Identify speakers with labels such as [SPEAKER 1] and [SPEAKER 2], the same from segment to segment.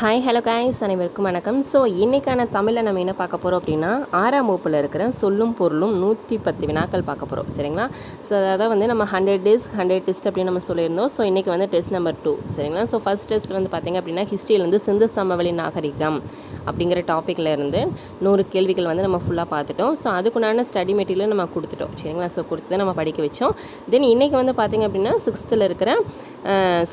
[SPEAKER 1] Hi hello guys, அனைவருக்கும் வணக்கம். So இன்றைக்கான தமிழில் நம்ம என்ன பார்க்க போகிறோம் அப்படின்னா, 6ஆம் வகுப்பில் இருக்கிற சொல்லும் பொருளும் 110 வினாக்கள் பார்க்க போகிறோம். சரிங்களா? ஸோ அதாவது வந்து நம்ம 100 days 100 டெஸ்ட் அப்படின்னு நம்ம சொல்லியிருந்தோம். ஸோ இன்றைக்கி வந்து டெஸ்ட் நம்பர் 2. சரிங்களா? ஸோ ஃபஸ்ட் டெஸ்ட் வந்து பார்த்திங்க அப்படின்னா, ஹிஸ்ட்ரியில் வந்து சிந்து சமவெளி நாகரிகம் அப்படிங்கிற டாப்பிக்கில் இருந்து 100 கேள்விகள் வந்து நம்ம ஃபுல்லாக பார்த்துட்டோம். ஸோ அதுக்குண்டான ஸ்டடி மெட்டீரியல் நம்ம கொடுத்துட்டோம். சரிங்களா? ஸோ கொடுத்து தான் நம்ம படிக்க வச்சோம். தென் இன்றைக்கி வந்து பார்த்திங்க அப்படின்னா 6th இருக்கிற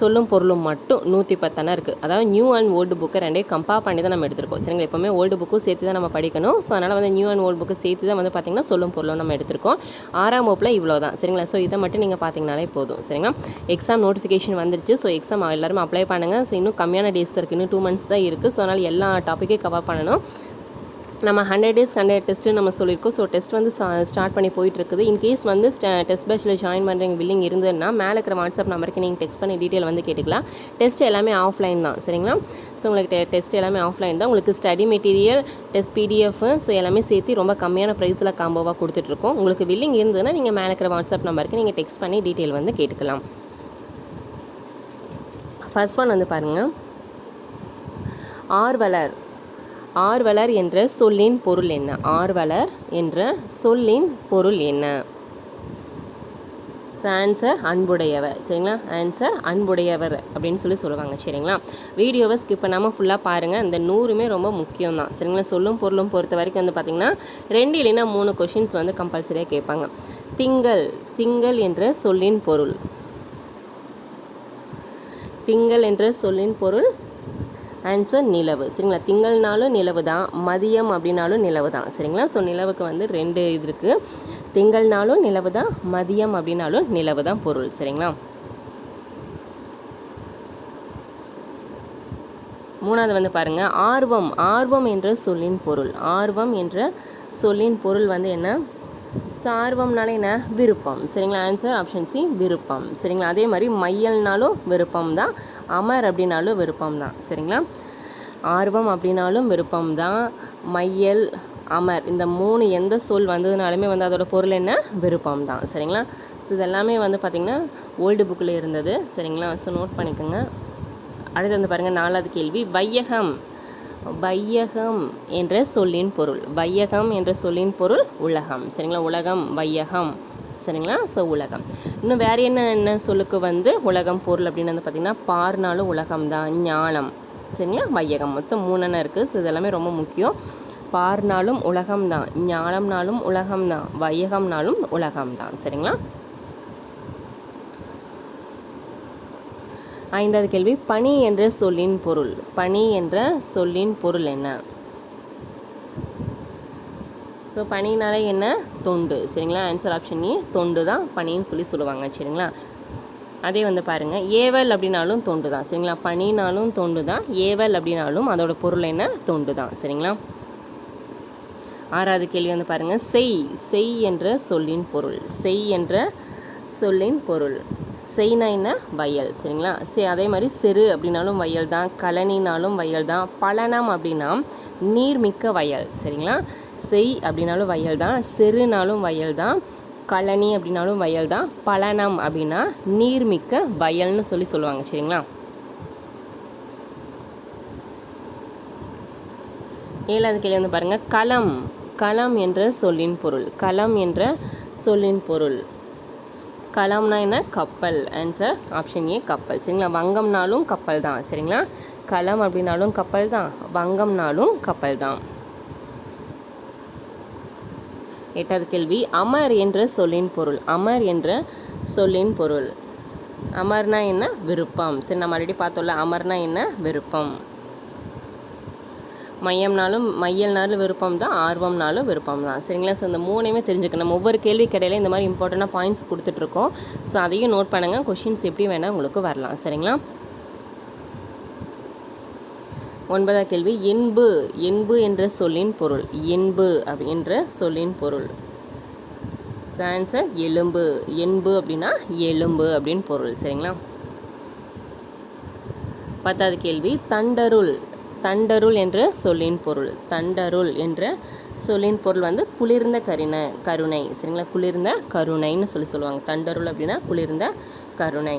[SPEAKER 1] சொல்லும் பொருளும் மட்டும் 110 இருக்குது. அதாவது நியூ அண்ட் ஓல்டு புக்கை ரெண்டே கம்பேர் பண்ணி தான் நம்ம எடுத்திருக்கோம். சரிங்களா? எப்போவுமே ஓல்டு புக்கும் சேர்த்து தான் நம்ம படிக்கணும். ஸோ அதனால் வந்து நியூ அண்ட் ஓல்டு புக்கு சேர்த்து தான் வந்து பார்த்திங்கன்னா சொல்லும் பொருளும் நம்ம எடுத்திருக்கோம். 6ஆம் வகுப்பில் இவ்வளோ தான். சரிங்களா? ஸோ இதை மட்டும் நீங்கள் பார்த்தீங்கனாலே போதும். சரிங்களா? எக்ஸாம் நோட்டிஃபிகேஷன் வந்துருச்சு. ஸோ எக்ஸாம் எல்லாரும் அப்ளை பண்ணுங்கள். ஸோ இன்னும் கம்மியான டேஸ் தான் இருக்குது. இன்னும் 2 months தான் இருக்குது. ஸோ அதனால் எல்லா டாப்பிக்கையும் கவர் பண்ணணும். நம்ம 100 days 100 டெஸ்ட்டு நம்ம சொல்லியிருக்கோம். ஸோ டெஸ்ட் வந்து ஸ்டார்ட் பண்ணி போயிட்டுருக்குது. இன்கேஸ் வந்து டெஸ்ட் பேட்சில் ஜாயின் பண்ணுறீங்க வில்லிங் இருந்ததுன்னா மேலே இருக்கிற வாட்ஸ்அப் நம்பருக்கு நீங்கள் டெக்ஸ்ட் பண்ணி டீட்டெயில் வந்து கேட்டுக்கலாம். டெஸ்ட் எல்லாமே ஆஃப்லைன் தான். சரிங்களா? ஸோ உங்களுக்கு டெஸ்ட் எல்லாமே ஆஃப்லைன் தான். உங்களுக்கு study material, test PDF, so எல்லாமே சேர்த்து ரொம்ப கம்மியான ப்ரைஸில் காம்போவாக கொடுத்துட்ருக்கோம். உங்களுக்கு வில்லிங் இருந்ததுன்னா நீங்கள் மேலே இருக்கிற வாட்ஸ்அப் நம்பருக்கு நீங்கள் டெக்ஸ்ட் பண்ணி டீட்டெயில் வந்து கேட்டுக்கலாம். ஃபர்ஸ்ட் ஒன் வந்து பாருங்கள், ஆர்வலர். ஆர்வலர் என்ற சொல்லின் பொருள் என்ன? ஆர்வலர் என்ற சொல்லின் பொருள் என்ன? ஆன்சர் அன்புடையவர். சரிங்களா? ஆன்சர் அன்புடையவர் அப்படின்னு சொல்லுவாங்க. சரிங்களா? வீடியோவை ஸ்கிப் பண்ணாமல் ஃபுல்லாக பாருங்கள். இந்த 100மே ரொம்ப முக்கியம் தான். சரிங்களா? சொல்லும் பொருளும் பொறுத்த வரைக்கும் வந்து பார்த்திங்கன்னா 2 இல்லைன்னா 3 கொஷின்ஸ் வந்து கம்பல்சரியாக கேட்பாங்க. திங்கள். திங்கள் என்ற சொல்லின் பொருள். திங்கள் என்ற சொல்லின் பொருள் ஆன்சர் நிலவு. சரிங்களா? திங்கள்னாலும் நிலவு தான், மதியம் அப்படின்னாலும் நிலவு தான். சரிங்களா? ஸோ நிலவுக்கு வந்து 2 இது இருக்குது. திங்கள்னாலும் நிலவு தான், மதியம் அப்படின்னாலும் நிலவு தான் பொருள். சரிங்களா? 3வது வந்து பாருங்கள், ஆர்வம். ஆர்வம் என்ற சொல்லின் பொருள். ஆர்வம் என்ற சொல்லின் பொருள் வந்து என்ன? ஸோ ஆர்வம்னால என்ன? விருப்பம். சரிங்களா? ஆன்சர் ஆப்ஷன் சி, விருப்பம். சரிங்களா? அதே மாதிரி மையல்னாலும் விருப்பம் தான், அமர் அப்படின்னாலும் விருப்பம் தான். சரிங்களா? ஆர்வம் அப்படின்னாலும் விருப்பம் தான், மையல், அமர் இந்த 3 எந்த சொல் வந்ததுனாலுமே வந்து அதோட பொருள் என்ன? விருப்பம் தான். சரிங்களா? ஸோ இதெல்லாமே வந்து பார்த்திங்கன்னா ஓல்டு புக்கில் இருந்தது. சரிங்களா? ஸோ நோட் பண்ணிக்கோங்க. அடுத்து வந்து பாருங்கள், 4வது கேள்வி, வையகம். வையகம் என்ற சொல்லின் பொருள். வையகம் என்ற சொல்லின் பொருள் உலகம். சரிங்களா? உலகம், வையகம். சரிங்களா? ஸோ உலகம். இன்னும் வேறு என்ன சொல்லுக்கு வந்து உலகம் பொருள் அப்படின்னு வந்து பார்த்திங்கன்னா, பார்னாலும் உலகம் தான், ஞானம். சரிங்களா? வையகம். மொத்தம் 3 இருக்குது. ஸோ இதெல்லாமே ரொம்ப முக்கியம். பார்னாலும் உலகம் தான், ஞானம்னாலும் உலகம் தான், வையகம்னாலும் உலகம் தான். சரிங்களா? 5வது கேள்வி, பனி என்ற சொல்லின் பொருள். பனி என்ற சொல்லின் பொருள் என்ன? ஸோ பனினால என்ன? தொண்டு. சரிங்களா? ஆன்சர் ஆப்ஷன் ஏ, தொண்டு தான் பனின்னு சொல்லுவாங்க. சரிங்களா? அதே வந்து பாருங்கள், ஏவல் அப்படின்னாலும் தொண்டு தான். சரிங்களா? பனினாலும் தொண்டு தான், ஏவல் அப்படின்னாலும் அதோட பொருள் என்ன? தொண்டு தான். சரிங்களா? 6வது கேள்வி வந்து பாருங்கள், செய். செய் என்ற சொல்லின் பொருள். செய் என்ற சொல்லின் பொருள். செய்னா என்ன? வயல். சரிங்களா? அதே மாதிரி செரு அப்படின்னாலும் வயல் தான், கழனினாலும் வயல் தான், பழனம் அப்படின்னா நீர்மிக்க வயல். சரிங்களா? செய் அப்படின்னாலும் வயல் தான், செருனாலும் வயல் தான், கழனி அப்படின்னாலும் வயல் தான், பழனம் அப்படின்னா நீர்மிக்க வயல்னு சொல்லுவாங்க. சரிங்களா? 7வது கேள்வி வந்து பாருங்கள், களம். களம் என்ற சொல்லின் பொருள். களம் என்ற சொல்லின் பொருள். களம்னா என்ன? கப்பல். ஆன்சர் ஆப்ஷன் ஏ, கப்பல். சரிங்களா? வங்கம்னாலும் கப்பல் தான். சரிங்களா? களம் அப்படின்னாலும் கப்பல் தான், வங்கம்னாலும் கப்பல் தான். 8வது கேள்வி, அமர் என்ற சொல்லின் பொருள். அமர் என்ற சொல்லின் பொருள். அமர்னா என்ன? விருப்பம். சரி, நம்ம ஆல்ரெடி பார்த்தோம்ல, அமர்னா என்ன? விருப்பம். மையல்னாலும் விருப்பம் தான், ஆர்வம்னாலும் விருப்பம் தான். சரிங்களா? ஸோ இந்த 3மே தெரிஞ்சுக்கணும். நம்ம ஒவ்வொரு கேள்வி கிடையில இந்த மாதிரி இம்பார்ட்டண்டாக பாயிண்ட்ஸ் கொடுத்துட்ருக்கோம். ஸோ அதையும் நோட் பண்ணுங்கள். கொஷின்ஸ் எப்படி வேணால் உங்களுக்கு வரலாம். சரிங்களா? 9வது கேள்வி, என்பு. என்பு என்ற சொல்லின் பொருள். என்பு என்ற சொல்லின் பொருள். ஆன்சர் எலும்பு. என்பு அப்படின்னா எலும்பு அப்படின்னு பொருள். சரிங்களா? 10வது கேள்வி, தண்டருள். தண்டருள் என்ற சொல்லின் பொருள். தண்டருள் என்ற சொல்லின் பொருள் வந்து குளிர்ந்த கருணை. சரிங்களா? குளிர்ந்த கருணைன்னு சொல்லுவாங்க. தண்டருள் அப்படின்னா குளிர்ந்த கருணை.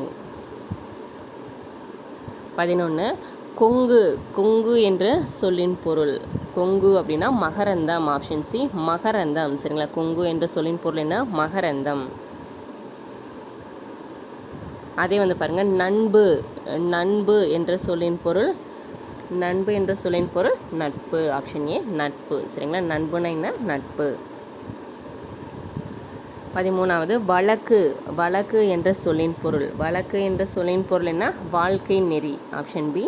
[SPEAKER 1] 11, கொங்கு, கொங்கு என்ற சொல்லின் பொருள். கொங்கு அப்படின்னா மகரந்தம். ஆப்ஷன் சி மகரந்தம். சரிங்களா, கொங்கு என்ற சொல்லின் பொருள் என்ன? மகரந்தம். அதே வந்து பாருங்கள், நண்பு, நண்பு என்ற சொல்லின் பொருள், நண்பு என்ற சொல்லின் பொருள் நட்பு. ஆப்ஷன் ஏ நட்பு. சரிங்களா, நண்புனா என்ன? நட்பு. 13வது வழக்கு, வழக்கு என்ற சொல்லின் பொருள், வழக்கு என்ற சொல்லின் பொருள் என்ன? வாழ்க்கை நெறி. ஆப்ஷன் பி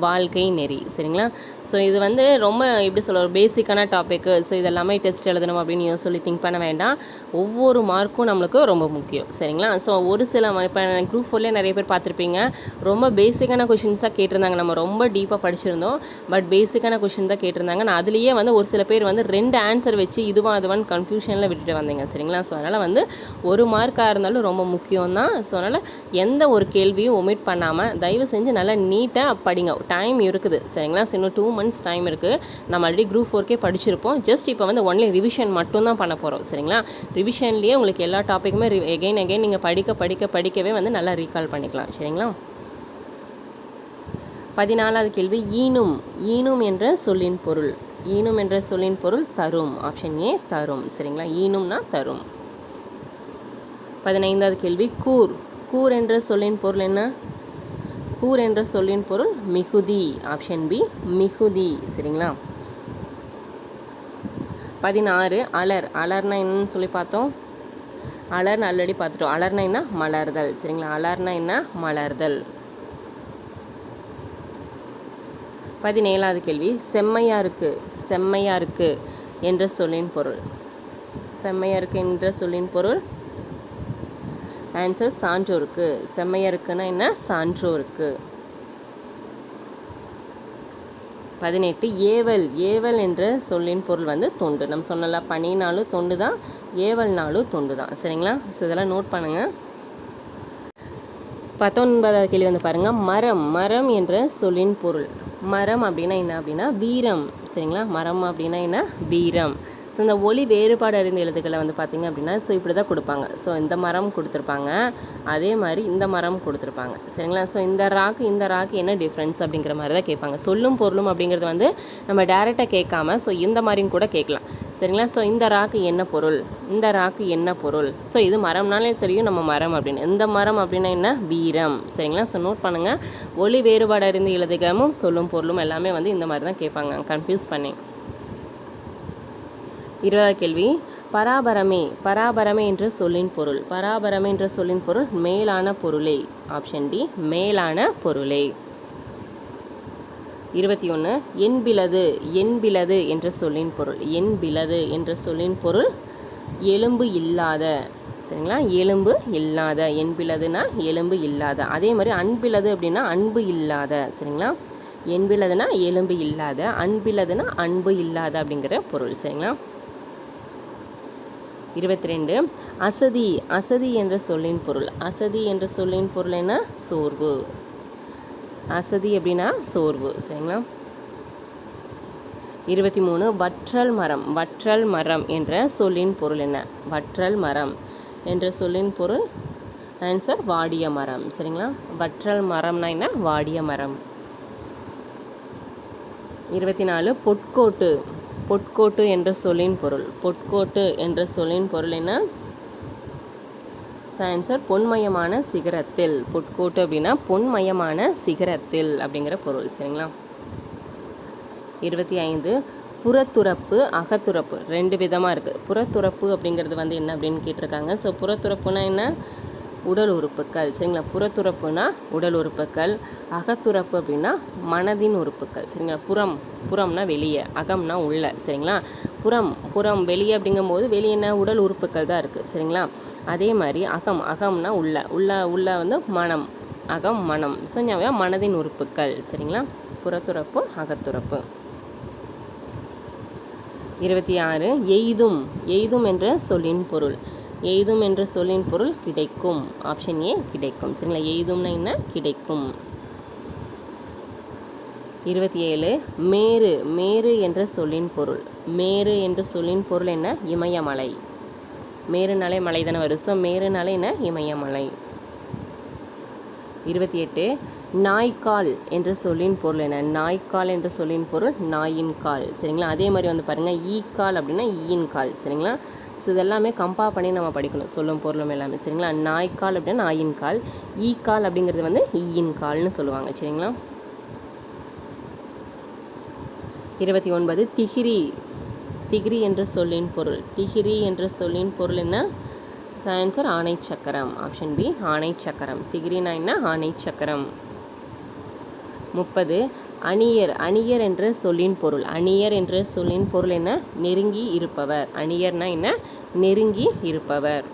[SPEAKER 1] வாழ்க்கை நெறி. சரிங்களா, ஸோ இது வந்து ரொம்ப எப்படி சொல்ல ஒரு பேசிக்கான டாப்பிக்கு. ஸோ இதெல்லாமே டெஸ்ட் எழுதணும் அப்படின்னு சொல்லி திங்க் பண்ண வேண்டாம். ஒவ்வொரு மார்க்கும் நம்மளுக்கு ரொம்ப முக்கியம். சரிங்களா, ஸோ ஒரு சில இப்போ குரூப் 4லேயே நிறைய பேர் பார்த்துருப்பீங்க, ரொம்ப பேசிக்கான கொஷின்ஸாக கேட்டிருந்தாங்க. நம்ம ரொம்ப டீப்பாக படிச்சிருந்தோம், பட் பேசிக்கான கொஷின் தான் கேட்டிருந்தாங்க. நான் அதுலேயே வந்து ஒரு சில பேர் வந்து 2 ஆன்சர் வச்சு இதுவா அதுவான்னு கன்ஃபியூஷனில் விட்டுட்டு வந்தீங்க. சரிங்களா, ஸோ அதனால் வந்து ஒரு மார்க்காக இருந்தாலும் ரொம்ப முக்கியம் தான். ஸோ அதனால் எந்த ஒரு கேள்வியும் ஒமிட் பண்ணாமல் தயவு செஞ்சு நல்லா நீட்டாக படிங்க. டைம் இருக்குது. சரிங்களா, ஸோ இன்னும் 2 months டைம் இருக்குது. நம்ம ஆல்ரெடி குரூப் 4கே படிச்சிருப்போம். ஜஸ்ட் இப்போ வந்து ஒன்லி ரிவிஷன் மட்டும்தான் பண்ண போகிறோம். சரிங்களா, ரிவிஷன்லேயே உங்களுக்கு எல்லா டாப்பிக்குமே எகைன் நீங்கள் படிக்கவே வந்து நல்லா ரீகால் பண்ணிக்கலாம். சரிங்களா, 14வது கேள்வி ஈனும், ஈனும் என்ற சொல்லின் பொருள், ஈனும் என்ற சொல்லின் பொருள் தரும். ஆப்ஷன் ஏ தரும். சரிங்களா, ஈனும்னா தரும். 15வது கேள்வி கூர், கூர் என்ற சொல்லின் பொருள் என்ன? கூர் என்ற சொல்லின் பொருள் மிகுதி. ஆப்ஷன் பி மிகுதி. சரிங்களா, 16 அலர், அலர்னா என்னன்னு சொல்லி பார்த்தோம். அலர்னு ஆல்ரெடி பார்த்துட்டோம். அலர்னா என்ன? மலர்தல். சரிங்களா, அலர்னா என்ன? மலர்தல். 17வது கேள்வி செம்மையா இருக்கு, செம்மையா இருக்கு என்ற சொல்லின் பொருள், செம்மையா இருக்கு என்ற சொல்லின் பொருள் ஆன்சர் சான்றோருக்கு. செம்மையா இருக்குன்னா என்ன? சான்றோருக்கு. 18 ஏவல், ஏவல் என்ற சொல்லின் பொருள் வந்து தொண்டு. நம்ம சொன்னல பணினாலும் தொண்டு தான், ஏவல்னாலும் தொண்டு தான். சரிங்களா, ஸோ இதெல்லாம் நோட் பண்ணுங்கள். 19வது கேள்வி வந்து பாருங்கள், மரம், மரம் என்ற சொல்லின் பொருள், மரம் அப்படின்னா என்ன? அப்படின்னா வீரம். சரிங்களா, மரம் அப்படின்னா என்ன? வீரம். ஸோ இந்த ஒளி வேறுபாடு அறிந்த எழுத்துக்களை வந்து பார்த்திங்க அப்படின்னா ஸோ இப்படி தான் கொடுப்பாங்க. ஸோ இந்த மரம் கொடுத்துருப்பாங்க, அதே மாதிரி இந்த மரம் கொடுத்துருப்பாங்க. சரிங்களா, ஸோ இந்த ராக்கு என்ன டிஃப்ரென்ஸ் அப்படிங்கிற மாதிரி தான் கேட்பாங்க. சொல்லும் பொருளும் அப்படிங்கிறது வந்து நம்ம டேரெக்டாக கேட்காம ஸோ இந்த மாதிரியும் கூட கேட்கலாம். சரிங்களா, ஸோ இந்த ராக்கு என்ன பொருள், இந்த ராக்கு என்ன பொருள். ஸோ இது மரம்னாலே தெரியும் நம்ம மரம் அப்படின்னு. இந்த மரம் அப்படின்னா என்ன? வீரம். சரிங்களா, ஸோ நோட் பண்ணுங்கள். ஒளி வேறுபாடு அறிந்த எழுதுகமும் சொல்லும் பொருளும் எல்லாமே வந்து இந்த மாதிரி தான் கேட்பாங்க, கன்ஃபியூஸ் பண்ணி. 20வது கேள்வி பராபரமே, பராபரமே என்ற சொல்லின் பொருள், பராபரமே என்ற சொல்லின் பொருள் மேலான பொருளே. ஆப்ஷன் டி மேலான பொருளே. 21 என்பிலது, என்பிலது என்ற சொல்லின் பொருள், என்பிலது என்ற சொல்லின் பொருள் எலும்பு இல்லாத. சரிங்களா, எலும்பு இல்லாத. என்பிலதுனா எலும்பு இல்லாத. அதே மாதிரி அன்பிலது அப்படின்னா அன்பு இல்லாத. சரிங்களா, என்பிலதுனா எலும்பு இல்லாத, அன்பிலதுனா அன்பு இல்லாத அப்படிங்கிற பொருள். சரிங்களா, 22 அசதி, அசதி என்ற சொல்லின் பொருள், அசதி என்ற சொல்லின் பொருள் என்ன? சோர்வு. அசதி அப்படின்னா சோர்வு. சரிங்களா, 23 வற்றல் மரம், வற்றல் மரம் என்ற சொல்லின் பொருள் என்ன? வற்றல் மரம் என்ற சொல்லின் பொருள் ஆன்சர் வாடிய மரம். சரிங்களா, வற்றல் மரம்னா என்ன? வாடிய மரம். 24 பொற்கோட்டு, பொற்கோட்டு என்ற சொல்லின் பொருள், பொற்கோட்டு என்ற சொல்லின் பொருள் என்ன? ஆன்சர் பொன்மயமான சிகரத்தில். பொற்கோட்டு அப்படின்னா பொன்மயமான சிகரத்தில் அப்படிங்கிற பொருள். சரிங்களா, 25 புறத்துறப்பு, அகத்துறப்பு 2 விதமாக இருக்குது. புறத்துறப்பு அப்படிங்கிறது வந்து என்ன அப்படின்னு கேட்டிருக்காங்க. ஸோ புறத்துறப்புனா என்ன? உடல் உறுப்புகள். சரிங்களா, புறத்துறப்புனா உடல் உறுப்புகள், அகத்துறப்பு அப்படின்னா மனதின் உறுப்புகள். சரிங்களா, புறம், புறம்னா வெளியே, அகம்னா உள்ள. சரிங்களா, புறம், புறம் வெளியே அப்படிங்கும்போது வெளியே என்ன? உடல் உறுப்புகள் தான் இருக்குது. சரிங்களா, அதே மாதிரி அகம், அகம்னா உள்ள, உள்ள வந்து மனம், அகம் மனம். ஸோ மனதின் உறுப்புகள். சரிங்களா, புறத்துறப்பு அகத்துறப்பு. 26 எய்தும், எய்தும் என்ற சொல்லின் பொருள், எய்தும் என்ற சொல்லின் பொருள் கிடைக்கும். ஆப்ஷன் ஏ கிடைக்கும். சரிங்களா, எய்தும்னா என்ன? கிடைக்கும். 27 மேரு, மேரு என்ற சொல்லின் பொருள், மேரு என்ற சொல்லின் பொருள் என்ன? இமயமலை. மேருனாலே மலை தானே வரும். ஸோ மேருனாலே என்ன? இமயமலை. 28 நாய்க்கால் என்ற சொல்லின் பொருள் என்ன? நாய்க்கால் என்ற சொல்லின் பொருள் நாயின் கால். சரிங்களா? அதே மாதிரி வந்து பாருங்கள், ஈக்கால் அப்படின்னா ஈயின் கால். சரிங்களா? ஸோ இதெல்லாமே கம்பேர் பண்ணி நம்ம படிக்கணும், சொல்லும் பொருளும் எல்லாமே. சரிங்களா? நாய்க்கால் அப்படின்னா நாயின் கால், ஈக்கால் அப்படிங்கிறது வந்து ஈயின் கால்னு சொல்லுவாங்க. சரிங்களா? 29 திகிரி. திகிரி என்ற சொல்லின் பொருள். திகிரி என்ற சொல்லின் பொருள் என்ன? ஆன்சர் ஆணை சக்கரம். ஆப்ஷன் பி ஆணை சக்கரம். திகிரினா என்ன? ஆணை சக்கரம். 30 அணியர். அணியர் என்ற சொல்லின் பொருள். அணியர் என்ற சொல்லின் பொருள் என்ன? நெருங்கி இருப்பவர். அணியர்னா என்ன? நெருங்கி இருப்பவர்.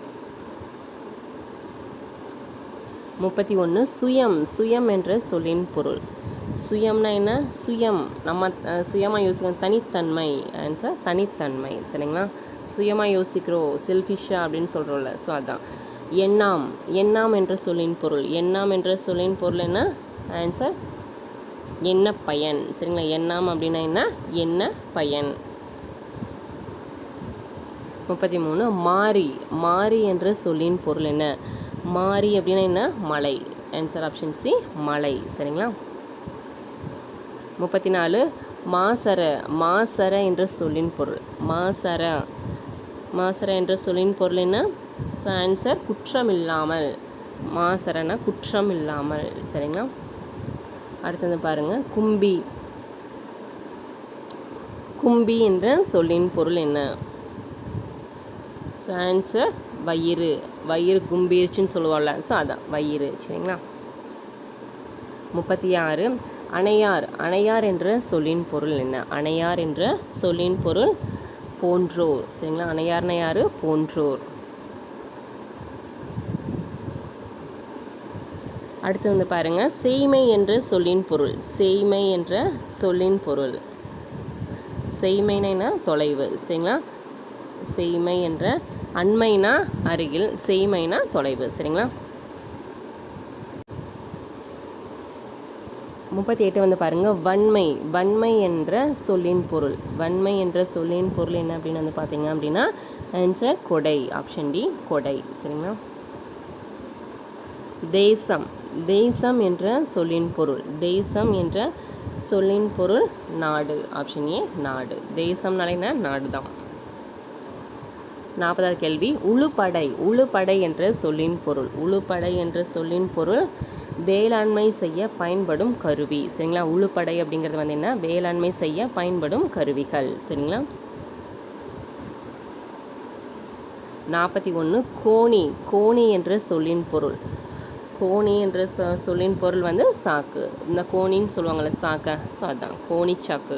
[SPEAKER 1] 31 சுயம். சுயம் என்ற சொல்லின் பொருள். சுயம்னா என்ன? சுயம், நம்ம சுயமாக யோசிக்கணும், தனித்தன்மை. ஆன்சர் தனித்தன்மை. சரிங்களா? சுயமாக யோசிக்கிறோம், செல்ஃபிஷாக அப்படின்னு சொல்கிறோம்ல, ஸோ அதான். எண்ணாம். எண்ணாம் என்ற சொல்லின் பொருள். எண்ணாம் என்ற சொல்லின் பொருள் என்ன? ஆன்சர் என்ன பயன். சரிங்களா? எண்ணாம் அப்படின்னா என்ன? என்ன பயன். 33 மாறி. மாறி என்ற சொல்லின் பொருள் என்ன? மாறி அப்படின்னா என்ன? மலை. ஆன்சர் ஆப்ஷன் சி மலை. சரிங்களா? 34 மாசர. மாசர என்ற சொல்லின் பொருள். மாசர. மாசர என்ற சொல்லின் பொருள் என்ன? So answer குற்றமில்லாமல். மாசரனா குற்றம் இல்லாமல். சரிங்களா? அடுத்தது பாருங்கள், கும்பி. கும்பி என்ற சொல்லின் பொருள் என்ன? ஸோ ஆன்சர் வயிறு. வயிறு கும்பிருச்சுன்னு சொல்லுவாள்ல, ஸோ அதான் வயிறு. சரிங்களா? 36 அணையார். அணையார் என்ற சொல்லின் பொருள் என்ன? அணையார் என்ற சொல்லின் பொருள் போன்றோர். சரிங்களா? அணையார்னா யார்? போன்றோர். அடுத்து வந்து பாருங்கள், செய்மை என்ற சொல்லின் பொருள். செய்மை என்ற சொல்லின் பொருள். செய்மைனா தொலைவு. சரிங்களா? செய்மை என்ற அண்மைனா அருகில், செய்மைனா தொலைவு. சரிங்களா? 38 வந்து பாருங்கள், வன்மை. வன்மை என்ற சொல்லின் பொருள். வன்மை என்ற சொல்லின் பொருள் என்ன அப்படின்னு வந்து பார்த்தீங்க அப்படின்னா ஆன்சர் கொடை. ஆப்ஷன் டி கொடை. சரிங்களா? தேசம். தேசம் என்ற சொல்லின் பொருள். தேசம் என்ற சொல்லின் பொருள் நாடு. ஆப்ஷன் ஏ நாடு. தேசம்னாலே என்ன? நாடு தான். 40வது கேள்வி, உளுப்படை. உளுப்படை என்ற சொல்லின் பொருள். உளுப்படை என்ற சொல்லின் பொருள் வேளாண்மை செய்ய பயன்படும் கருவி. சரிங்களா? உளுப்படை அப்படிங்கிறது வந்து என்ன? வேளாண்மை செய்ய பயன்படும் கருவிகள். சரிங்களா? 41 கோணி. கோணி என்ற சொல்லின் பொருள். கோணி என்ற சொல்லின் பொருள் வந்து சாக்கு. இந்த கோணின்னு சொல்லுவாங்கள்ல, சாக்கை, ஸோ அதுதான் கோணி சாக்கு.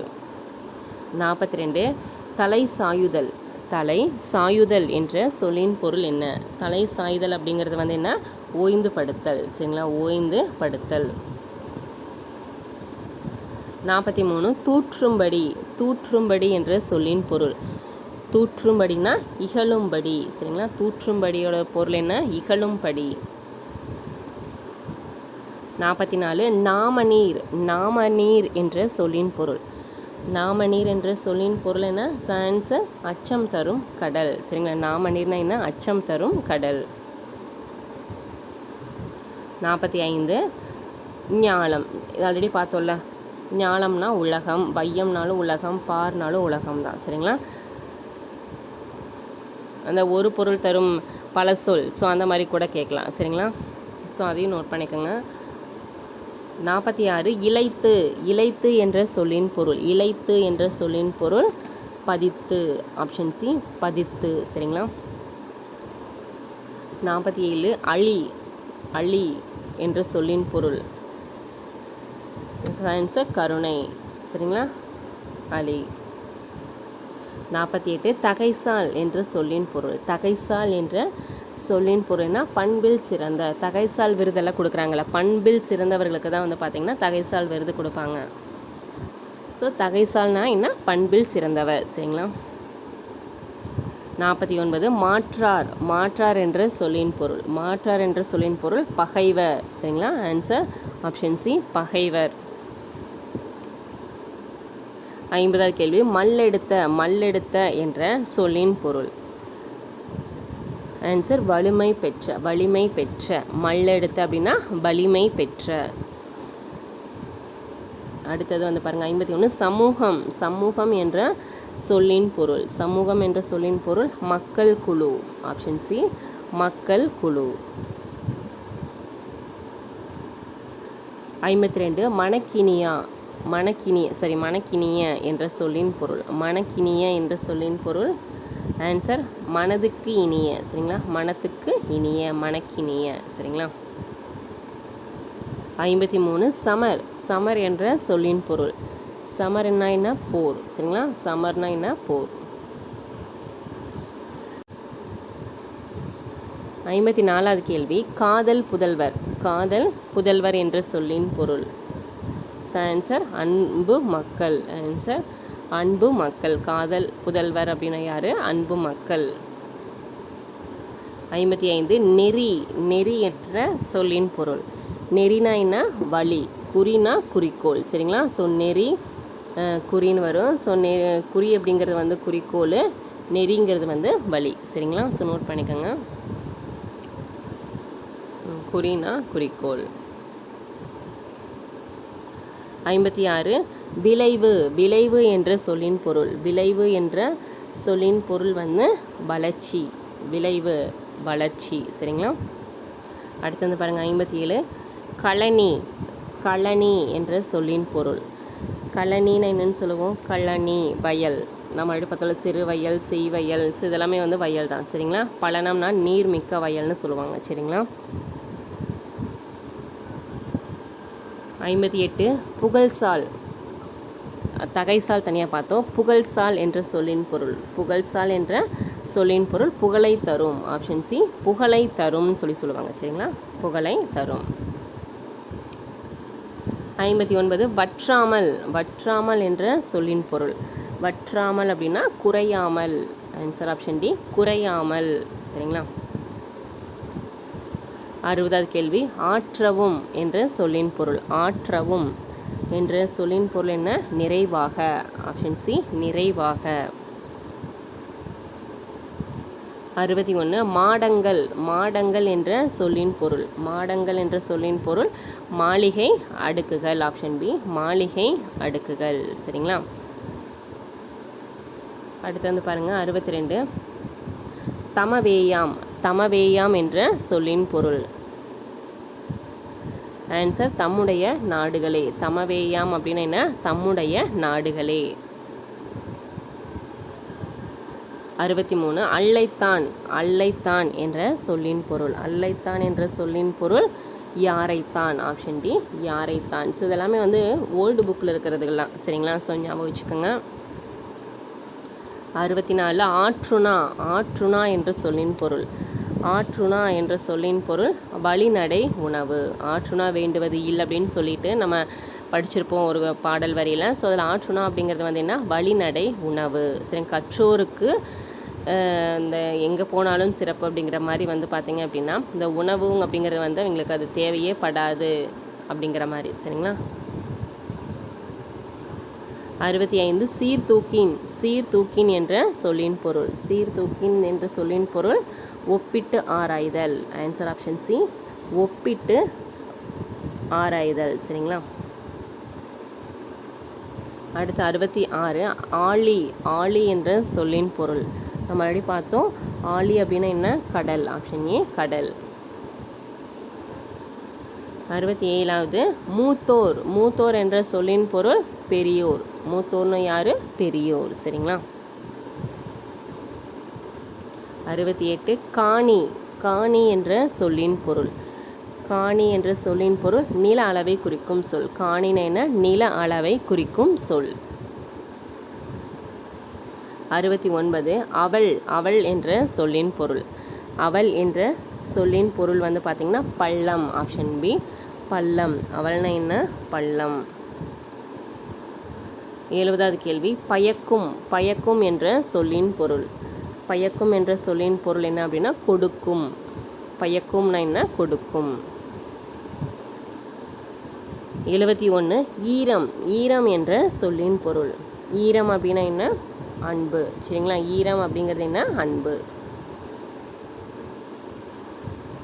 [SPEAKER 1] 42 தலை சாயுதல். தலை சாயுதல் என்ற சொல்லின் பொருள் என்ன? தலை சாயுதல் அப்படிங்கிறது வந்து என்ன? ஓய்ந்து படுத்தல். சரிங்களா? ஓய்ந்து படுத்தல். 43 தூற்றும்படி. தூற்றும்படி என்ற சொல்லின் பொருள். தூற்றும்படினா இகழும்படி. சரிங்களா? தூற்றும்படியோட பொருள் என்ன? இகழும்படி. 44 நாமநீர். நாமநீர் என்ற சொல்லின் பொருள். நாமநீர் என்ற சொல்லின் பொருள் என்ன? ஆன்சர் அச்சம் தரும் கடல். சரிங்களா? நாமநீர்னா என்ன? அச்சம் தரும் கடல். 45 ஞாலம். இது ஆல்ரெடி பார்த்தோம்ல, ஞாலம்னா உலகம், வையம்னாலும் உலகம், பார்னாலும் உலகம் தான். சரிங்களா? அந்த ஒரு பொருள் தரும் பல சொல், ஸோ அந்த மாதிரி கூட கேட்கலாம். சரிங்களா? ஸோ அதையும் நோட் பண்ணிக்கோங்க. 46 இளைத்து. இளைத்து என்ற சொல்லின் பொருள். இளைத்து என்ற சொல்லின் பொருள் பதித்து. ஆப்ஷன் சி பதித்து. சரிங்களா? 47 அழி. அழி என்ற சொல்லின் பொருள். ஆன்சர் கருணை. சரிங்களா? அழி. 48 தகைசால் என்ற சொல்லின் பொருள். தகைசால் என்ற சொல்லின் பொருள்னா பண்பில் சிறந்த. தகைசால் விருதெல்லாம் கொடுக்குறாங்களே, பண்பில் சிறந்தவர்களுக்கு தான் வந்து பார்த்திங்கன்னா தகைசால் விருது கொடுப்பாங்க. ஸோ தகைசால்னா என்ன? பண்பில் சிறந்தவர். சரிங்களா? 49 மாற்றார். மாற்றார் என்ற சொல்லின் பொருள். மாற்றார் என்ற சொல்லின் பொருள் பகைவர். சரிங்களா? ஆன்சர் ஆப்ஷன் சி பகைவர். 50வது கேள்வி, மல்லெடுத்த. மல்லெடுத்த என்ற சொல்லின் பொருள். ஆன்சர் வலிமை பெற்ற. வலிமை பெற்ற. மல்லெடுத்த அப்படின்னா வலிமை பெற்ற. அடுத்தது வந்து பாருங்கள் 51 சமூகம். சமூகம் என்ற சொல்லின் பொருள். சமூகம் என்ற சொல்லின் பொருள் மக்கள் குழு. ஆப்ஷன் சி மக்கள் குழு. 52 மணக்கினியா. மணக்கினிய என்ற சொல்லின் பொருள். மணக்கினிய என்ற சொல்லின் பொருள் ஆன்சர் மனதுக்கு இனிய. சரிங்களா, மனத்துக்கு இனிய, மணக்கினிய. சரிங்களா. 53 சமர். சமர் என்ற சொல்லின் பொருள். சமர்னா என்ன? போர். சரிங்களா, சமர்னா என்ன? போர். 54வது கேள்வி காதல் புதல்வர். காதல் புதல்வர் என்ற சொல்லின் பொருள். ஆன்சர் அன்பு மக்கள். ஆன்சர் அன்பு மக்கள். காதல் புதல்வர் அப்படின்னா யாரு? அன்பு மக்கள். 55 நெறி. நெறி என்ற சொல்லின் பொருள். நெறினா என்ன? வழி. குறினா குறிக்கோள். சரிங்களா. ஸோ நெறி குறின்னு வரும். ஸோ குறி அப்படிங்கிறது வந்து குறிக்கோள், நெறிங்கிறது வந்து வழி. சரிங்களா. ஸோ நோட் பண்ணிக்கோங்க. குறினா குறிக்கோள். 56 விளைவு. விளைவு என்ற சொல்லின் பொருள். விளைவு என்ற சொல்லின் பொருள் வந்து வளர்ச்சி. விளைவு வளர்ச்சி. சரிங்களா. அடுத்து வந்து பாருங்கள் 57 களனி. களனி என்ற சொல்லின் பொருள். களனின்னு என்னென்னு சொல்லுவோம்? களனி வயல். நம்ம அப்படி பார்த்தாலும் சிறு வயல், செய் வயல், இதெல்லாமே வந்து வயல் தான். சரிங்களா. பழனம்னா நீர்மிக்க வயல்னு சொல்லுவாங்க. சரிங்களா. 58 புகழ்சால். தகைசால் தனியாக பார்த்தோம். புகழ்சால் என்ற சொல்லின் பொருள். புகழ்சால் என்ற சொல்லின் பொருள் புகழை தரும். ஆப்ஷன் சி புகழை தரும்னு சொல்லுவாங்க. சரிங்களா, புகழை தரும். 59 வற்றாமல். வற்றாமல் என்ற சொல்லின் பொருள். வற்றாமல் அப்படின்னா குறையாமல். ஆன்சர் ஆப்ஷன் டி குறையாமல். சரிங்களா. 60வது கேள்வி ஆற்றவும் என்ற சொல்லின் பொருள். ஆற்றவும் என்ற சொல்லின் பொருள் என்ன? நிறைவாக. ஆப்ஷன் சி நிறைவாக. 61 மாடங்கள். மாடங்கள் என்ற சொல்லின் பொருள். மாடங்கள் என்ற சொல்லின் பொருள் மாளிகை அடுக்குகள். ஆப்ஷன் பி மாளிகை அடுக்குகள். சரிங்களா. அடுத்து வந்து பாருங்கள் 62 தமவேயாம். தமவேயாம் என்ற சொல்லின் பொருள். ஆன்சர் தம்முடைய நாடுகளே. தமவேயாம் அப்படின்னா என்ன? தம்முடைய நாடுகளே. 63 அல்லைத்தான். அல்லைத்தான் என்ற சொல்லின் பொருள். அல்லைத்தான் என்ற சொல்லின் பொருள் யாரைத்தான். ஆப்ஷன் டி யாரைத்தான். ஸோ இதெல்லாமே வந்து ஓல்டு புக்கில் இருக்கிறதுலாம். சரிங்களா. ஸோ ஞாபகம் வச்சுக்கோங்க. 64 ஆற்றுணா. ஆற்றுணா என்ற சொல்லின் பொருள். ஆற்றுணா என்ற சொல்லின் பொருள் வழிநடை உணவு. ஆற்றுணா வேண்டுவது இல்லை அப்படின்னு சொல்லிட்டு நம்ம படிச்சிருப்போம் ஒரு பாடல் வரியில். ஸோ அதில் ஆற்றுணா அப்படிங்கிறது வந்து என்ன? வழிநடை உணவு. சரி, கற்றோருக்கு இந்த எங்கே போனாலும் சிறப்பு அப்படிங்கிற மாதிரி வந்து பார்த்திங்க அப்படின்னா இந்த உணவு அப்படிங்கிறது வந்து அவங்களுக்கு அது தேவையே படாது அப்படிங்கிற மாதிரி. சரிங்களா. 65 சீர்தூக்கின். சீர்தூக்கின் என்ற சொல்லின் பொருள். சீர்தூக்கின் என்ற சொல்லின் பொருள் ஒப்பிட்டு ஆராய்தல். ஆன்சர் ஆப்ஷன் சி ஒப்பிட்டு ஆராய்தல். சரிங்களா. அடுத்து 66 ஆழி. ஆழி என்ற சொல்லின் பொருள். நம்ம ஆல்ரெடி பார்த்தோம். ஆழி அப்படின்னா என்ன? கடல். ஆப்ஷன் ஏ கடல். 67வது மூத்தோர். மூத்தோர் என்ற சொல்லின் பொருள் பெரியோர். மூத்தோர்னு யாரு? பெரியோர். சரிங்களா. 68 காணி. காணி என்ற சொல்லின் பொருள். காணி என்ற சொல்லின் பொருள் நில அளவை குறிக்கும் சொல். காணின என்ன? நில அளவை குறிக்கும் சொல். 69 அவள். அவள் என்ற சொல்லின் பொருள். அவள் என்ற சொல்லின் பொருள் வந்து பார்த்திங்கன்னா பள்ளம். ஆப்ஷன் பி பள்ளம். அவள்னா என்ன? பள்ளம். 70வது கேள்வி பயக்கும். பயக்கும் என்ற சொல்லின் பொருள். பயக்கும் என்ற சொல்லின் பொருள் என்ன அப்படின்னா கொடுக்கும். பயக்கும்னா என்ன? கொடுக்கும். 71 ஈரம். ஈரம் என்ற சொல்லின் பொருள். ஈரம் அப்படின்னா என்ன? அன்பு. சரிங்களா. ஈரம் அப்படிங்கிறது என்ன? அன்பு.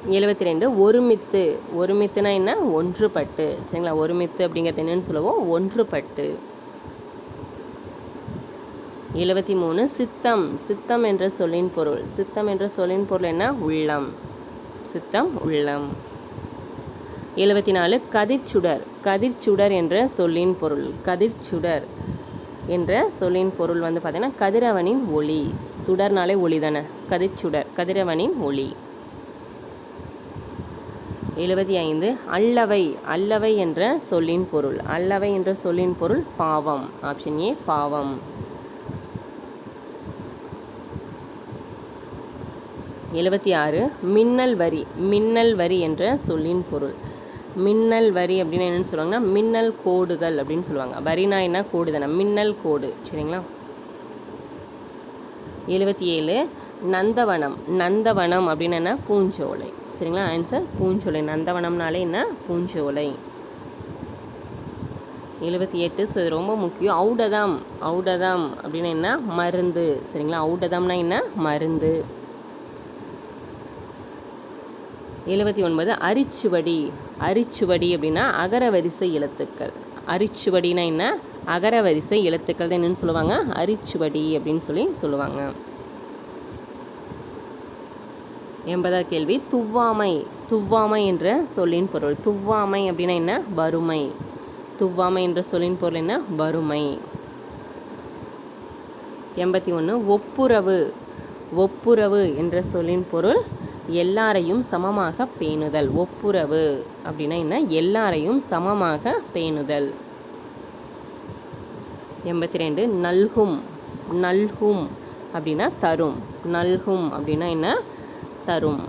[SPEAKER 1] 72 ஒருமித்து. ஒருமித்துனா என்ன? ஒன்றுபட்டு. சரிங்களா? ஒருமித்து அப்படிங்கிறது என்னன்னு சொல்லுவோம்? ஒன்றுபட்டு. 73 சித்தம். சித்தம் என்ற சொல்லின் பொருள். சித்தம் என்ற சொல்லின் பொருள் என்ன? உள்ளம். சித்தம் உள்ளம். 74 கதிர்ச்சுடர். கதிர்ச்சுடர் என்ற சொல்லின் பொருள். கதிர்ச்சுடர் என்ற சொல்லின் பொருள் வந்து பார்த்தீங்கன்னா கதிரவனின் ஒளி. சுடர்னாலே ஒளி தானே. கதிர்ச்சுடர் கதிரவனின் ஒளி. 75 அல்லவை. அல்லவை என்ற சொல்லின் பொருள். அல்லவை என்ற சொல்லின் பொருள் பாவம். ஆப்ஷன் ஏ பாவம். 76 மின்னல் வரி. மின்னல் வரி என்ற சொல்லின் பொருள். மின்னல் வரி அப்படின்னு என்னென்னு சொல்லுவாங்கன்னா மின்னல் கோடுகள் அப்படின்னு சொல்லுவாங்க. வரினா என்ன? கோடு தானே. மின்னல் கோடு. சரிங்களா? 77 நந்தவனம். நந்தவனம் அப்படின்னு என்ன? பூஞ்சோலை. சரிங்களா? ஆன்சர் பூஞ்சோலை. நந்தவனம்னாலே என்ன? பூஞ்சோலை. 78 ஸோ இது ரொம்ப முக்கியம். ஔடதம். ஔடதம் அப்படின்னு என்ன? மருந்து. சரிங்களா? ஔடதம்னா என்ன? மருந்து. 79 அரிச்சுவடி. அரிச்சுவடி அப்படின்னா அகரவரிசை எழுத்துக்கள். அரிச்சுவடினா என்ன? அகரவரிசை எழுத்துக்கள் தான் என்னன்னு சொல்லுவாங்க? அரிச்சுவடி அப்படின்னு சொல்லுவாங்க. 80வது கேள்வி துவ்வாமை. துவ்வாமை என்ற சொல்லின் பொருள். துவ்வாமை அப்படின்னா என்ன? வறுமை. துவ்வாமை என்ற சொல்லின் பொருள் என்ன? வறுமை. 81 ஒப்புரவு. ஒப்புரவு என்ற சொல்லின் பொருள் எல்லாரையும் சமமாக பேணுதல். ஒப்புரவு அப்படின்னா என்ன? எல்லாரையும் சமமாக பேணுதல். 82 நல்கும். நல்கும் அப்படின்னா தரும். நல்கும் அப்படின்னா என்ன? தரும்.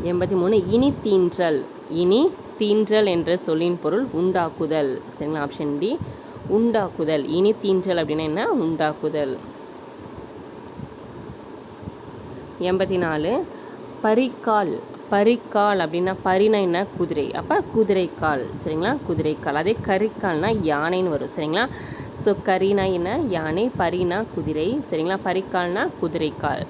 [SPEAKER 1] 83 இனி தீன்றல். இனி தீன்றல் என்ற சொல்லின் பொருள் உண்டாக்குதல். சரிங்களா? ஆப்ஷன் டி உண்டாக்குதல். இனி தீன்றல் அப்படின்னா என்ன? உண்டாக்குதல். 84 பரிக்கால். பரிக்கால் அப்படின்னா பரினா என்ன? குதிரை. அப்போ குதிரைக்கால். சரிங்களா? குதிரைக்கால். அதே கரிக்கால்னா யானைன்னு வரும். சரிங்களா? ஸோ கரினா என்ன? யானை. பரினா குதிரை. சரிங்களா? பரிக்கால்னா குதிரைக்கால்.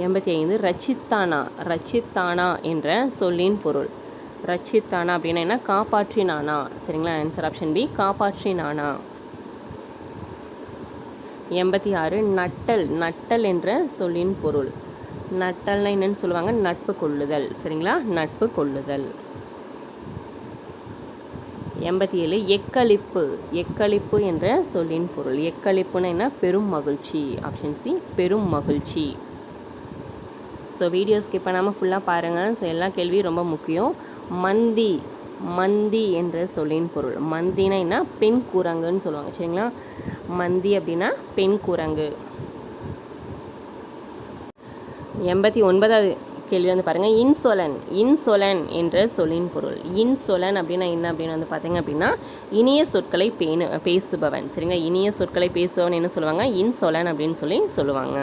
[SPEAKER 1] 85 ரச்சித்தானா. ரச்சித்தானா என்ற சொல்லின் பொருள். ரச்சித்தானா அப்படின்னா என்ன? காப்பாற்றினானா. சரிங்களா? ஆன்சர் ஆப்ஷன் பி காப்பாற்றினானா. 86 நட்டல். நட்டல் என்ற சொல்லின் பொருள். நட்டல்னா என்னன்னு சொல்லுவாங்க? நட்பு கொள்ளுதல். சரிங்களா? நட்பு கொள்ளுதல். 87 எக்களிப்பு. எக்களிப்பு என்ற சொல்லின் பொருள். எக்களிப்புனா என்ன? பெரும் மகிழ்ச்சி. ஆப்ஷன் சி பெரும் மகிழ்ச்சி. ஸோ வீடியோ ஸ்கிப் பண்ணாமல் ஃபுல்லாக பாருங்கள். ஸோ எல்லா கேள்வியும் ரொம்ப முக்கியம். மந்தி. மந்தி என்ற சொல்லின் பொருள். மந்தினா என்ன? பெண் குரங்குன்னு சொல்லுவாங்க. சரிங்களா? மந்தி அப்படின்னா பெண் குரங்கு. 89வது கேள்வி வந்து பாருங்கள். இன்சொலன். இன்சொலன் என்ற சொல்லின் பொருள். இன்சொலன் அப்படின்னா என்ன அப்படின்னு வந்து பார்த்தீங்க அப்படின்னா இனிய சொற்களை பேசுபவன். சரிங்களா? இனிய சொற்களை பேசுபவன் என்ன சொல்லுவாங்க? இன்சொலன் அப்படின்னு சொல்லுவாங்க.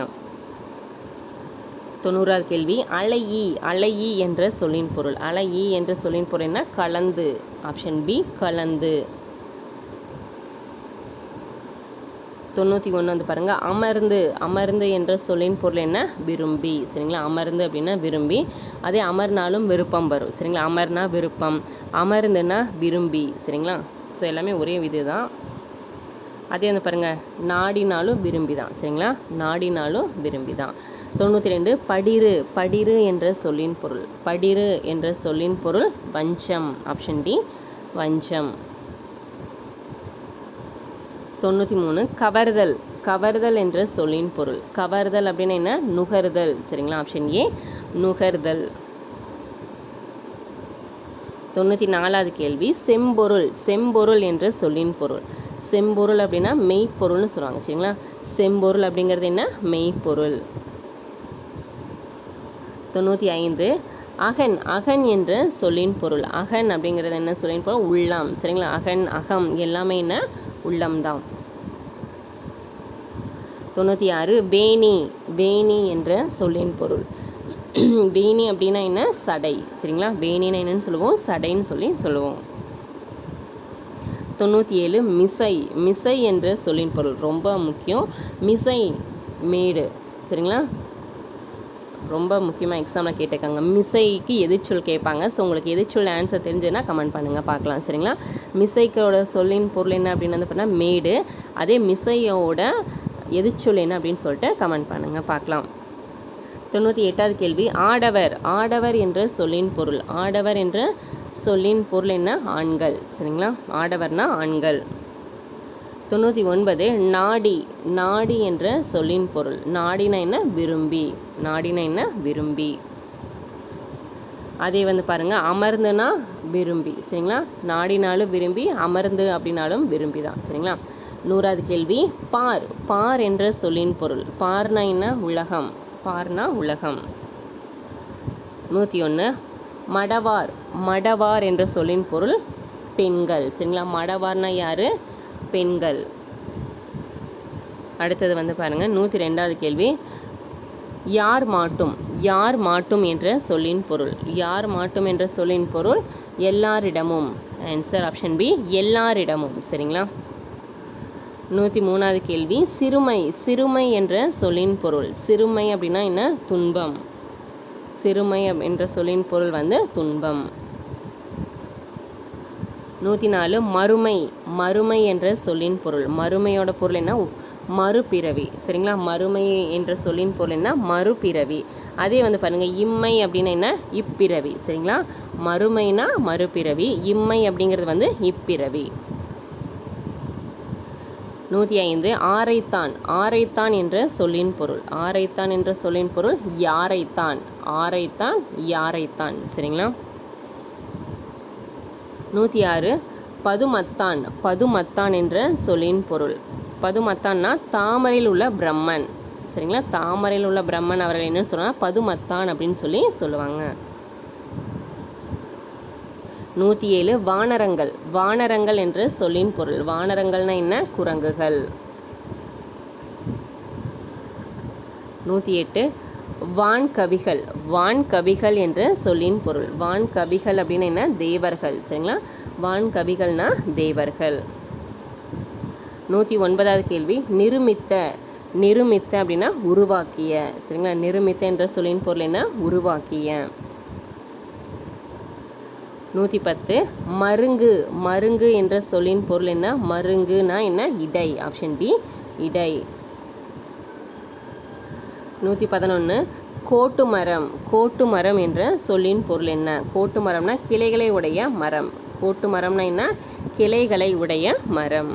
[SPEAKER 1] 90வது கேள்வி அலையி. அலையி என்ற சொல்லின் பொருள். அலையி என்ற சொல்லின் பொருள் என்ன? கலந்து. ஆப்ஷன் பி கலந்து. 91 வந்து பாருங்கள். அமர்ந்து. அமர்ந்து என்ற சொல்லின் பொருள் என்ன? விரும்பி. சரிங்களா? அமர்ந்து அப்படின்னா விரும்பி. அதே அமர்னாலும் விருப்பம் வரும். சரிங்களா? அமர்னா விருப்பம், அமர்ந்துன்னா விரும்பி. சரிங்களா? ஸோ எல்லாமே ஒரே விது தான். அதே வந்து பாருங்கள் நாடினாலும் விரும்பி தான். சரிங்களா? நாடினாலும் விரும்பி தான். 92 படிரு. படிரு என்ற சொல்லின் பொருள். படிரு என்ற சொல்லின் பொருள் வஞ்சம். ஆப்ஷன் டி வஞ்சம். 93 கவர்தல். கவர்தல் என்ற சொல்லின் பொருள். கவர்தல் அப்படின்னா என்ன? நுகர்தல். சரிங்களா? Option A நுகர்தல். 94வது கேள்வி செம்பொருள். செம்பொருள் என்ற சொல்லின் பொருள். செம்பொருள் அப்படின்னா மெய்ப்பொருள்னு சொல்லுவாங்க. சரிங்களா? செம்பொருள் அப்படிங்கிறது என்ன? மெய்ப்பொருள். 95 அகன். அகன் என்ற சொல்லின் பொருள். அகன் அப்படிங்கிறது என்ன சொல்லின் பொருள்? உள்ளம். சரிங்களா? அகன் அகம் எல்லாமே என்ன? உள்ளம்தான். 96 வேணி. வேணி என்ற சொல்லின் பொருள். வேணி அப்படின்னா என்ன? சடை. சரிங்களா? வேணினா என்னன்னு சொல்லுவோம்? சடைன்னு சொல்லுவோம். 97 மிசை. மிசை என்ற சொல்லின் பொருள் ரொம்ப முக்கியம். மிசை மேடு. சரிங்களா, ரொம்ப முக்கியமாக எக்ஸாமில் கேட்டிருக்காங்க. மிசைக்கு எதிர்ச்சொல் கேட்பாங்க. ஸோ உங்களுக்கு எதிர்ச்சொல் ஆன்சர் தெரிஞ்சதுன்னா கமெண்ட் பண்ணுங்கள், பார்க்கலாம். சரிங்களா, மிசைக்கோட சொல்லின் பொருள் என்ன அப்படின்னு வந்து பார்த்தீங்கன்னா மேடு. அதே மிசையோட எதிர்ச்சொல் என்ன அப்படின்னு சொல்லிட்டு கமெண்ட் பண்ணுங்கள், பார்க்கலாம். 98வது கேள்வி, ஆடவர். ஆடவர் என்ற சொல்லின் பொருள். ஆடவர் என்ற சொல்லின் பொருள் என்ன? ஆண்கள். சரிங்களா, ஆடவர்னா ஆண்கள். 99 நாடி. நாடி என்ற சொல்லின் பொருள். நாடினா என்ன? விரும்பி. நாடினா என்ன? விரும்பி. அதே வந்து பாருங்கள், அமர்ந்துனா விரும்பி. சரிங்களா, நாடினாலும் விரும்பி, அமர்ந்து அப்படின்னாலும் விரும்பி தான். சரிங்களா. 100வது கேள்வி, பார். பார் என்ற சொல்லின் பொருள். பார்னா என்ன? உலகம். பார்னா உலகம். 101 மடவார். மடவார் என்ற சொல்லின் பொருள் பெண்கள். சரிங்களா, மடவார்னா யார்? பெண்கள். அடுத்தது வந்து பாருங்கள், 102வது கேள்வி, யார் மாட்டும். யார் மாட்டும் என்ற சொல்லின் பொருள். யார் மாட்டும் என்ற சொல்லின் பொருள் எல்லாரிடமும். ஆன்சர் ஆப்ஷன் பி, எல்லாரிடமும். சரிங்களா. 103வது கேள்வி, சிறுமை. சிறுமை என்ற சொல்லின் பொருள். சிறுமை அப்படின்னா என்ன? துன்பம். சிறுமை என்ற சொல்லின் பொருள் வந்து துன்பம். 104 மறுமை. மறுமை என்ற சொல்லின் பொருள். மறுமையோட பொருள் என்ன? மறுபிறவி. சரிங்களா, மறுமை என்ற சொல்லின் பொருள் என்ன? மறுபிறவி. அதே வந்து பாருங்கள், இம்மை அப்படின்னா என்ன? இப்பிறவி. சரிங்களா, மறுமைனா மறுபிறவி, இம்மை அப்படிங்கிறது வந்து இப்பிறவி. 105 ஆரைத்தான். ஆரைத்தான் என்ற சொல்லின் பொருள். ஆரைத்தான் என்ற சொல்லின் பொருள் யாரைத்தான். ஆரைத்தான், யாரைத்தான். சரிங்களா. 106 பதுமத்தான். பதுமத்தான் என்ற சொல்லின் பொருள். பதுமத்தான்னா தாமரையில் உள்ள பிரம்மன். சரிங்களா, தாமரையில் உள்ள பிரம்மன் அவர்கள் என்ன சொல்லுவாங்க? பதுமத்தான் அப்படின்னு சொல்லி சொல்லுவாங்க. 107 வானரங்கள். வானரங்கள் என்ற சொல்லின் பொருள். வானரங்கள்னா என்ன? குரங்குகள். 108 வான்கவிகள். வான்கவிகள் என்ற சொல்லின் பொருள். வான்கவிகள் அப்படின்னா என்ன? தேவர்கள். சரிங்களா, வான்கவிகள்னா தேவர்கள். 109வது கேள்வி, நிருமித்த. நிருமித்த அப்படின்னா உருவாக்கிய. சரிங்களா, நிருமித்த என்ற சொல்லின் பொருள் என்ன? உருவாக்கிய. 110 மருங்கு. மருங்கு என்ற சொல்லின் பொருள் என்ன? மருங்குனா என்ன? இடை. ஆப்ஷன் டி, இடை. 111 கோட்டு மரம். கோட்டு மரம் என்ற சொல்லின் பொருள் என்ன? கோட்டு மரம்னா கிளைகளை உடைய மரம். கோட்டு மரம்னா என்ன? கிளைகளை உடைய மரம்.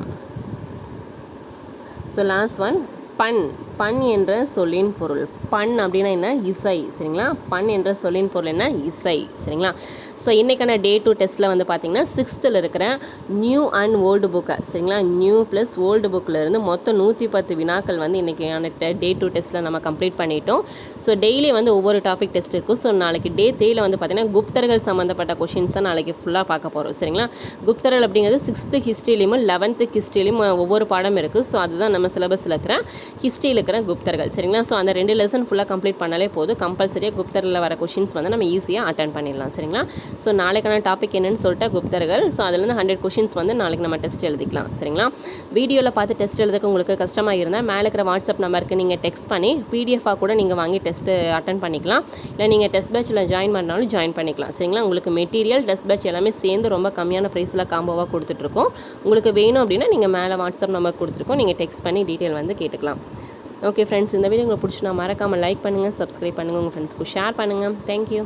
[SPEAKER 1] ஸோ லாஸ்ட் ஒன் பண். பண் என்ற சொல்லின் பொருள். பண் அப்படின்னா என்ன? இசை. சரிங்களா, பண் என்ற சொல்லின் பொருள் என்ன? இசை. சரிங்களா. ஸோ இன்றைக்கான டே 2 டெஸ்ட்டில் வந்து பார்த்திங்கன்னா 6th இருக்கிற நியூ அண்ட் ஓல்டு புக்கை, சரிங்களா, நியூ ப்ளஸ் ஓல்டு புக்கில் இருந்து மொத்தம் 110 வினாக்கள் வந்து இன்றைக்கான டே 2 டெஸ்ட்டில் நம்ம கம்ப்ளீட் பண்ணிட்டோம். ஸோ டெய்லி வந்து ஒவ்வொரு டாபிக் டெஸ்ட் இருக்கும். ஸோ நாளைக்கு டே 3ல் வந்து பார்த்திங்கன்னா குப்தர்கள் சம்மந்தப்பட்ட கொஷின்ஸ் தான் நாளைக்கு ஃபுல்லாக பார்க்க போகிறோம். சரிங்களா, குப்தர்கள் அப்படிங்கிறது 6th ஹிஸ்ட்ரிலையும் 11th ஹிஸ்ட்ரிலையும் ஒவ்வொரு பாடம் இருக்குது. ஸோ அதுதான் நம்ம சிலபஸில் இருக்கிற ஹிஸ்ட்ரியில் இருக்கிற குப்தர்கள். சரிங்களா, ஸோ அந்த 2 லெசன் ஃபுல்லாக கம்ப்ளீட் பண்ணாலே போதும். கம்பல்சரியாக குப்தரில் வர கொஷின்ஸ் வந்து நம்ம ஈஸியாக அட்டன் பண்ணிடலாம். சரிங்களா, ஸோ நாளைக்கான டாபிக் என்னன்னு சொல்லிட்டு குப்தர்கள். ஸோ அதுலேருந்து 100 கொஷின்ஸ் வந்து நாளைக்கு நம்ம டெஸ்ட் எழுதிக்கலாம். சரிங்களா, வீடியோவில் பார்த்து டெஸ்ட் எழுதுக்கு உங்களுக்கு கஷ்டமாக இருந்தால் மேலே இருக்கிற வாட்ஸ்அப் நம்பருக்கு நீங்கள் டெக்ஸ்ட் பண்ணி பிடிஎஃபாக கூட நீங்கள் வாங்கி டெஸ்ட்டு அட்டன் பண்ணிக்கலாம். இல்லை நீங்கள் டெஸ்ட் பேட்சில் ஜாயின் பண்ணாலும் ஜாயின் பண்ணிக்கலாம். சரிங்களா, உங்களுக்கு மெட்டீரியல் டெஸ்ட் பேட்ச் எல்லாமே சேர்ந்து ரொம்ப கம்மியான ப்ரைஸில் காம்போவாக கொடுத்துட்ருக்கோம். உங்களுக்கு வேணும் அப்படின்னா நீங்கள் மேலே வாட்ஸ்அப் நம்பர் கொடுத்துருக்கோம், நீங்கள் டெக்ஸ்ட் பண்ணி டீட்டெயில் வந்து கேட்டுக்கலாம். ஓகே ஃப்ரெண்ட்ஸ், இந்த வீடியோ உங்களுக்கு பிடிச்சினா மறக்காமல் லைக் பண்ணுங்கள், சப்ஸ்கிரைப் பண்ணுங்கள், உங்கள் ஃப்ரெண்ட்ஸ்க்கு ஷேர் பண்ணுங்கள். தேங்க்யூ.